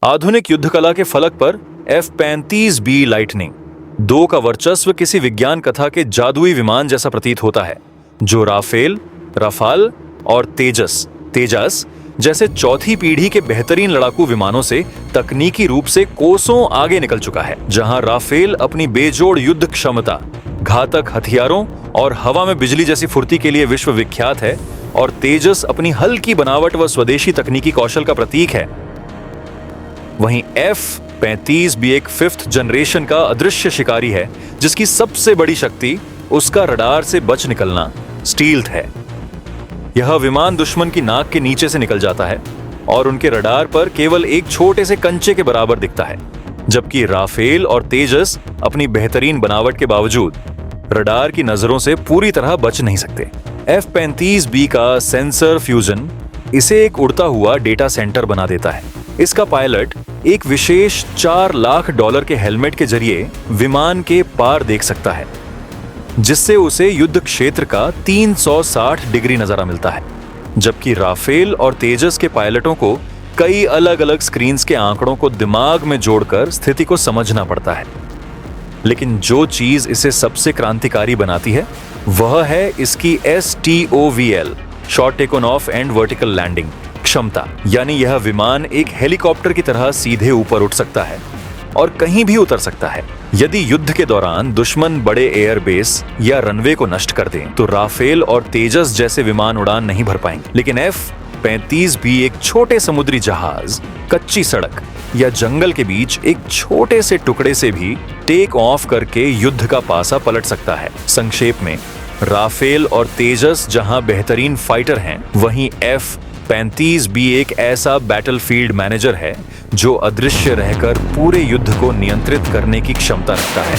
आधुनिक युद्ध कला के फलक पर F-35B लाइटनिंग 2 का वर्चस्व किसी विज्ञान कथा के जादुई विमान जैसा प्रतीत होता है, जो राफेल, रफाल और तेजस जैसे चौथी पीढ़ी के बेहतरीन लड़ाकू विमानों से तकनीकी रूप से कोसों आगे निकल चुका है। जहां राफेल अपनी बेजोड़ युद्ध क्षमता, घातक हथियारों और हवा में बिजली जैसी फुर्ती के लिए विश्व विख्यात है, और तेजस अपनी हल्की बनावट व स्वदेशी तकनीकी कौशल का प्रतीक है। वहीं F-35B एक 5th जनरेशन का अदृश्य शिकारी है, जिसकी सबसे बड़ी शक्ति उसका रडार से बच निकलना, स्टील्थ है। यह विमान दुश्मन की नाक के नीचे से निकल जाता है और उनके रडार पर केवल एक छोटे से कंचे के बराबर दिखता है, जबकि राफेल और तेजस अपनी बेहतरीन बनावट के बावजूद रडार की नजरों से पूरी तरह बच नहीं सकते। F-35B का सेंसर फ्यूजन इसे एक उड़ता हुआ डेटा सेंटर बना देता है। इसका पायलट एक विशेष $4 लाख के हेलमेट के जरिए विमान के पार देख सकता है, जिससे उसे युद्ध क्षेत्र का 360 डिग्री नजारा मिलता है, जबकि राफेल और तेजस के पायलटों को कई अलग अलग स्क्रीन्स के आंकड़ों को दिमाग में जोड़कर स्थिति को समझना पड़ता है। लेकिन जो चीज इसे सबसे क्रांतिकारी बनाती है वह है इसकी STOVL, short taken off and vertical landing क्षमता। यानी यह विमान एक हेलीकॉप्टर की तरह सीधे ऊपर उठ सकता है और कहीं भी उतर सकता है। यदि युद्ध के दौरान दुश्मन बड़े एयरबेस या रनवे को नष्ट कर दें, तो राफेल और तेजस जैसे विमान उड़ान नहीं भर पाएंगे। लेकिन F-35B एक छोटे समुद्री जहाज, कच्ची सड़क या जंगल के बीच एक छोटे से टुकड़े से भी टेक ऑफ करके युद्ध का पासा पलट सकता है। संक्षेप में, राफेल और तेजस जहां बेहतरीन फाइटर हैं, वहीं F-35B एक ऐसा बैटलफील्ड मैनेजर है जो अदृश्य रहकर पूरे युद्ध को नियंत्रित करने की क्षमता रखता है।